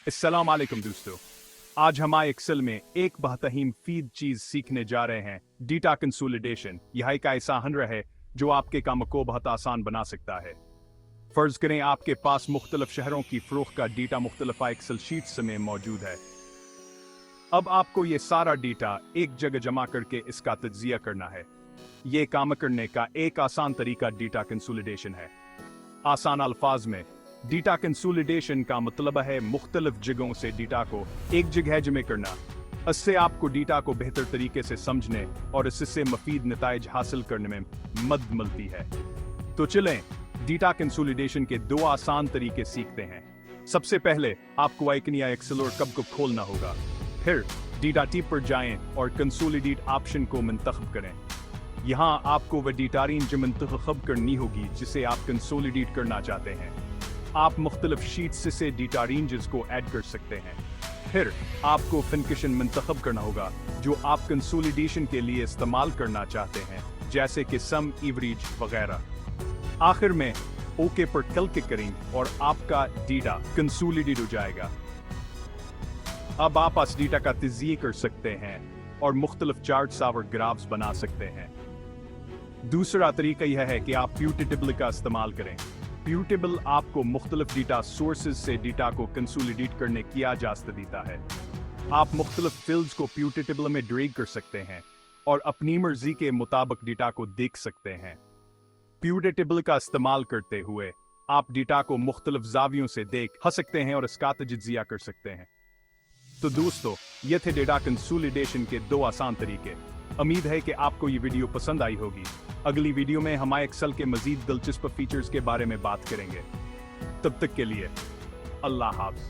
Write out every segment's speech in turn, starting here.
अस्सलाम वालेकुम दोस्तों। आज हम एक्सेल में एक बेहतरीन फीड चीज सीखने जा रहे हैं, डेटा कंसोलिडेशन। यह एक ऐसा हुनर है जो आपके काम को बहुत आसान बना सकता है। फर्ज करें आपके पास मुख्तलिफ शहरों की फरोख्त का डेटा मुख्तलिफ एक्सेल शीट्स में मौजूद है। अब आपको ये सारा डेटा एक जगह जमा करके इसका तज्जिया करना है। ये काम करने का एक आसान तरीका डेटा कंसोलिडेशन है। आसान अल्फाज में डेटा कंसोलिडेशन का मतलब है मुख्तलिफ जगहों से डेटा को एक जगह जमा करना। इससे आपको डेटा को बेहतर तरीके से समझने और इससे मफीद नताइज हासिल करने में मदद मिलती है। तो चलें डेटा कंसोलिडेशन के दो आसान तरीके सीखते हैं। सबसे पहले आपको एक नया एक्सेल और कब को खोलना होगा। फिर डेटा टिप पर जाएं और कंसोलिडेट ऑप्शन को मुंतखब करें। यहाँ आपको वह डेटा रेंज मुंतखब करनी होगी जिसे आप कंसोलिडेट करना चाहते हैं। आप मुख्तलिफ शीट्स से डेटा रेंजेस को ऐड कर सकते हैं। फिर आपको फंक्शन मुंतखब करना होगा जो आप कंसोलिडेशन के लिए इस्तेमाल करना चाहते हैं, जैसे कि सम, एवरेज वगैरह। आखिर में ओके पर क्लिक करें और आपका डेटा कंसोलिडेट हो जाएगा। अब आप इस डेटा का तज्जिया कर सकते हैं और मुख्तलिफ चार्ट्स और ग्राफ्स बना सकते हैं। दूसरा तरीका यह है कि आप प्यूट टेबल का इस्तेमाल करें। प्यूट टेबल आपको मुख्तलिफ डेटा सोर्सेज से डेटा को कंसोलिडेट करने की इजाज़त देता है। आप मुख्तलिफ फील्ड्स को प्यूट टेबल में ड्रैग कर सकते हैं और अपनी मर्जी के मुताबिक डेटा को देख सकते हैं। प्यूट टेबल का इस्तेमाल करते हुए आप डेटा को मुख्तलिफ जावियों से देख सकते हैं और इसका तज्जिया कर सकते हैं। तो दोस्तों, ये थे डेटा कंसोलिडेशन के दो आसान तरीके। उम्मीद है कि आपको ये वीडियो पसंद आई होगी। अगली वीडियो में हम एक्सेल के मजीद दिलचस्प फीचर्स के बारे में बात करेंगे। तब तक के लिए अल्लाह हाफ़िज़।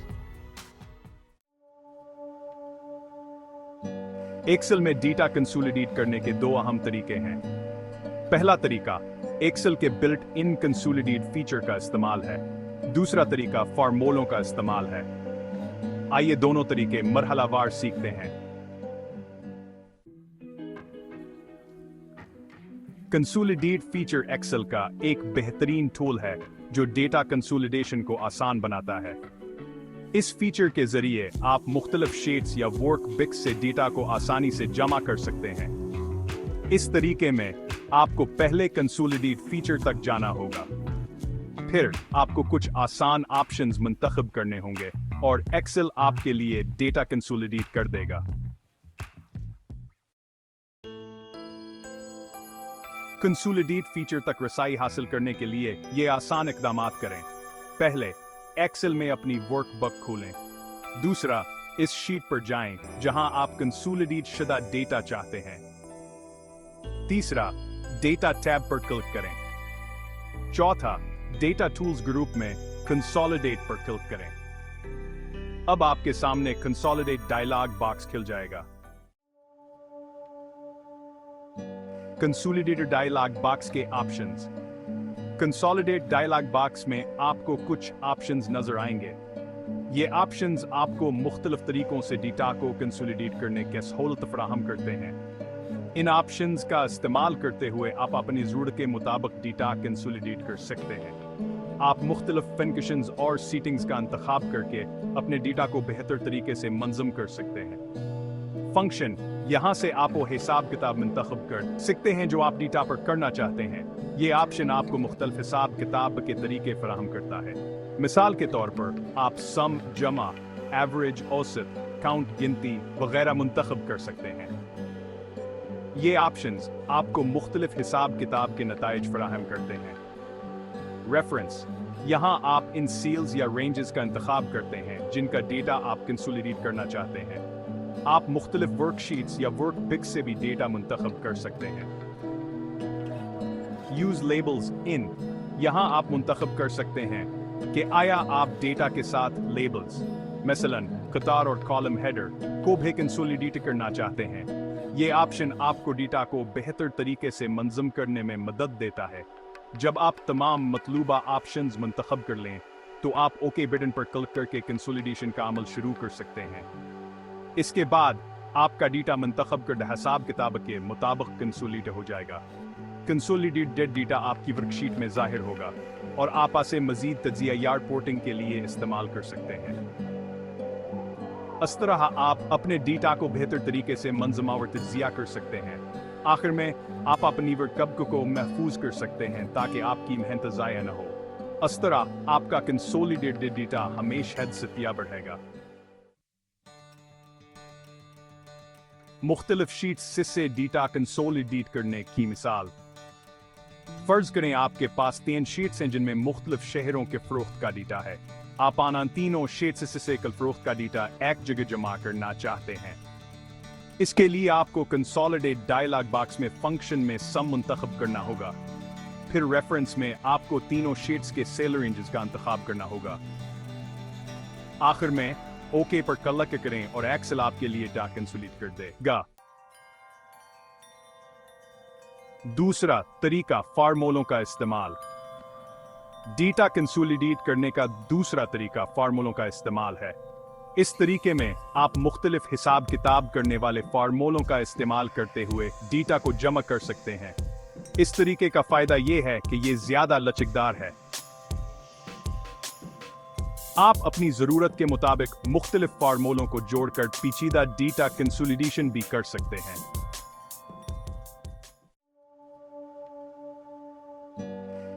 एक्सेल में डेटा कंसोलिडेट करने के दो अहम तरीके हैं। पहला तरीका एक्सेल के बिल्ट इन कंसोलिडेट फीचर का इस्तेमाल है। दूसरा तरीका फार्मूलों का इस्तेमाल है। आइए दोनों तरीके मरहलावार सीखते हैं। कंसोलिडेट फीचर एक्सेल का एक बेहतरीन टूल है जो डेटा कंसोलिडेशन को आसान बनाता है। इस फीचर के जरिए आप मुख्तलिफ शीट्स या वर्कबुक्स से डेटा को आसानी से जमा कर सकते हैं। इस तरीके में आपको पहले कंसोलिडेट फीचर तक जाना होगा, फिर आपको कुछ आसान ऑप्शंस मुंतखब करने होंगे और एक्सेल आपके लिए डेटा कंसोलिडेट कर देगा। कंसोलिडेट फीचर तक रसाई हासिल करने के लिए ये आसान इक़दामात करें। पहले एक्सेल में अपनी वर्कबुक खोलें। दूसरा, इस शीट पर जाएं जहां आप कंसोलिडेट शुदा डेटा चाहते हैं। तीसरा, डेटा टैब पर क्लिक करें। चौथा, डेटा टूल्स ग्रुप में कंसोलिडेट पर क्लिक करें। अब आपके सामने कंसोलिडेट डायलॉग बॉक्स खुल जाएगा। कंसोलिडेटर डायलॉग बॉक्स के ऑप्शंस। कंसोलिडेट डायलॉग बॉक्स में आपको कुछ ऑप्शंस नजर आएंगे। ये ऑप्शंस आपको मुख्तलिफ तरीकों से डेटा को कंसोलिडेट करने की सहूलत फराहम करते हैं। इन ऑप्शंस का इस्तेमाल करते हुए आप अपनी ज़रूरत के मुताबिक डेटा कंसोलिडेट कर सकते हैं। आप मुख्तलिफ फंक्शंस और सेटिंग्स का इंतखाब करके अपने डेटा को बेहतर तरीके से मंज़म कर सकते हैं। फंक्शन, यहाँ से आप वो हिसाब किताब मुंतखब कर सकते हैं जो आप डेटा पर करना चाहते हैं। ये ऑप्शन आपको मुख्तलिफ हिसाब किताब के तरीके फराहम करता है। मिसाल के तौर पर आप सम, जमा, एवरेज, औसत, काउंट, गिनती वगैरह मुंतखब कर सकते हैं। ये ऑप्शंस आपको मुख्तलिफ हिसाब किताब के नताइज फराहम करते हैं। रेफरेंस, यहाँ आप इन सेल्स या रेंजेस का इंतखाब करते हैं जिनका डेटा आप कंसोलिडेट करना चाहते हैं। आप मुख्तलिफ वर्कशीट्स या वर्कबुक्स से भी डेटा मुंतखब कर सकते हैं। यूज लेबल्स इन, यहाँ आप मुंतखब कर सकते हैं कि आया आप डेटा के साथ लेबल्स, मसलन कतार और कॉलम हेडर को भी कंसोलिडेट करना चाहते हैं। ये ऑप्शन आपको डेटा को बेहतर तरीके से मंज़म करने में मदद देता है। जब आप तमाम मतलूबा ऑप्शंस मुंतखब कर लें तो आप ओके बटन पर क्लिक करके कंसोलिडेशन का अमल शुरू कर सकते हैं। इसके बाद आपका डेटा मुंतखब करदा हिसाब किताब के मुताबिक कंसोलिडेट हो जाएगा। कंसोलिडेटेड डेटा आपकी वर्कशीट में जाहिर होगा और आप इसे मजीद तज्जिया या रिपोर्टिंग के लिए इस्तेमाल कर सकते हैं। इस तरह आप अपने डेटा को बेहतर तरीके से मंजमा और तज्जिया कर सकते हैं। आखिर में आप अपनी वर्कअप को महफूज कर सकते हैं ताकि आपकी मेहनत ज़ाया न हो। इस तरह आपका कंसोलिडेटेड डेटा हमेशा हद बढ़ेगा। मुख्तलिफ शीट्स से डेटा कंसोलिडेट करने की मिसाल। फर्ज करें आपके पास 3 शीट्स हैं जिनमें मुख्तलिफ शहरों के फरोख्त का डेटा है। आप आना तीनों शीट्स से कल फरोख्त का डेटा एक जगह जमा करना चाहते हैं। इसके लिए आपको कंसोलिडेट डायलॉग बॉक्स में फंक्शन में सम मुंतखब करना होगा। फिर रेफरेंस में आपको तीनों शीट्स के सेल रेंजेस का इंतखाब करना होगा। आखिर में ओके पर क्लिक करें और एक्सेल आपके लिए डाटा कंसोलिडेट कर देगा। दूसरा तरीका फार्मूलों का इस्तेमाल। डेटा कंसोलिडेट करने का दूसरा तरीका फार्मूलों का इस्तेमाल है। इस तरीके में आप मुख्तलिफ हिसाब किताब करने वाले फार्मूलों का इस्तेमाल करते हुए डेटा को जमा कर सकते हैं। इस तरीके का फायदा यह है कि यह ज्यादा लचकदार है। आप अपनी जरूरत के मुताबिक मुख्तलिफ फार्मूलों को जोड़कर पेचीदा डेटा कंसोलिडेशन भी कर सकते हैं।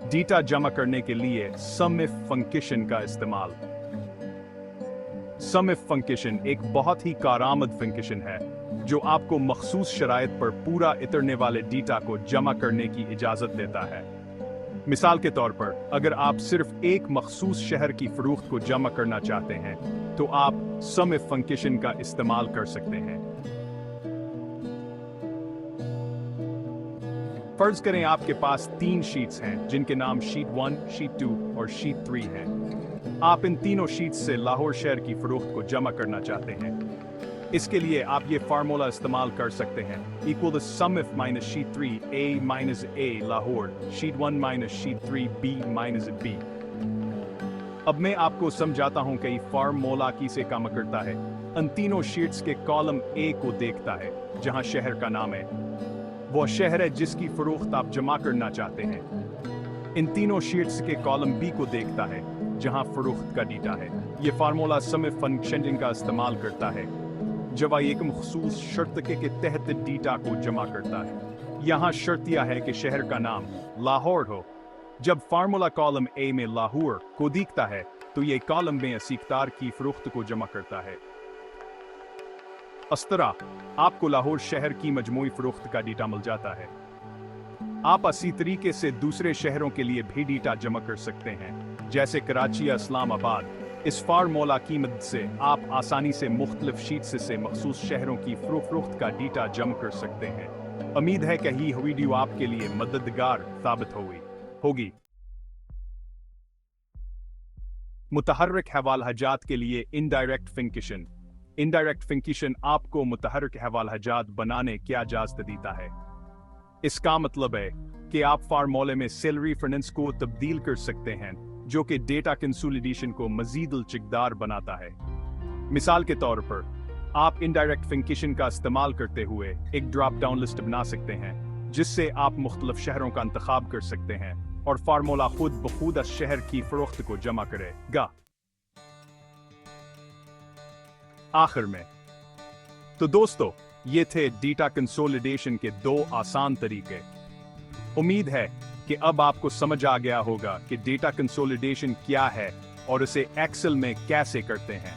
डेटा जमा करने के लिए सम इफ फंक्शन का इस्तेमाल। सम इफ फंक्शन एक बहुत ही कारआमद फंक्शन है जो आपको मखसूस शराइत पर पूरा इतरने वाले डेटा को जमा करने की इजाजत देता है। मिसाल के तौर पर अगर आप सिर्फ एक मखसूस शहर की फरोख्त को जमा करना चाहते हैं तो आप सम इफ फंक्शन का इस्तेमाल कर सकते हैं। फर्ज करें आपके पास 3 शीट्स हैं जिनके नाम शीट 1, शीट 2 और शीट 3 हैं। आप इन तीनों शीट्स से लाहौर शहर की फरोख्त को जमा करना चाहते हैं। इसके लिए आप ये फार्मूला इस्तेमाल कर सकते हैं equal the sum if minus sheet 3 a minus a Lahore sheet 1 minus sheet 3 b minus b। अब मैं आपको समझाता हूं कि फार्मूला किसे काम करता है। इन तीनों शीट्स के कॉलम A को देखता है जहां शहर का नाम है। वो शहर है जिसकी फरोख्त आप जमा करना चाहते हैं। इन तीनों शीट्स के कॉलम B को देखता है जहां फरोख्त का डेटा है। ये फार्मूला सम इफ फंक्शन का इस्तेमाल करता है जब एक मखसूस शर्त के तहत डेटा को जमा करता है। यहाँ शर्त यह है कि शहर का नाम लाहौर हो। जब फार्मूला कॉलम A में लाहौर को देखता है तो ये कॉलम में असीकदार की फरोख्त को जमा करता है। इस तरह आपको लाहौर शहर की मजमूई फरोख्त का डेटा मिल जाता है। आप इसी तरीके से दूसरे शहरों के लिए भी डेटा जमा कर सकते हैं जैसे कराची या इस्लामाबाद। इस फार्मूला की मदद से आप आसानी से मुख्तलिफ शीट्स से मखसूस शहरों की फरोख्त का डेटा जमा कर सकते हैं। उम्मीद है कि यह वीडियो आपके लिए मददगार साबित होगी। मुतहर्रिक हवालहजात के लिए इनडायरेक्ट फंक्शन। इनडायरेक्ट फंक्शन आपको मुतहर्रिक हवालहजात बनाने की इजाजत देता है। इसका मतलब है कि आप फार्मूले में सेल रेफरेंस को तब्दील कर सकते हैं जो कि डेटा कंसोलिडेशन को मजीद लचकदार बनाता है। मिसाल के तौर पर आप इनडायरेक्ट फंक्शन का इस्तेमाल करते हुए एक ड्रॉप डाउन लिस्ट बना सकते हैं जिससे आप मुख्तलिफ शहरों का इंतखाब कर सकते हैं और फार्मूला खुद बखुद उस शहर की फरोख्त को जमा करेगा। आखिर में तो दोस्तों ये थे डेटा कंसोलिडेशन के 2 आसान तरीके। उम्मीद है कि अब आपको समझ आ गया होगा कि डेटा कंसोलिडेशन क्या है और इसे एक्सेल में कैसे करते हैं।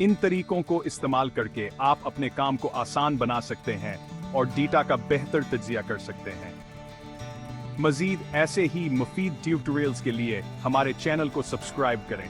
इन तरीकों को इस्तेमाल करके आप अपने काम को आसान बना सकते हैं और डेटा का बेहतर तज्जिया कर सकते हैं। मजीद ऐसे ही मुफीद ट्यूटोरियल्स के लिए हमारे चैनल को सब्सक्राइब करें।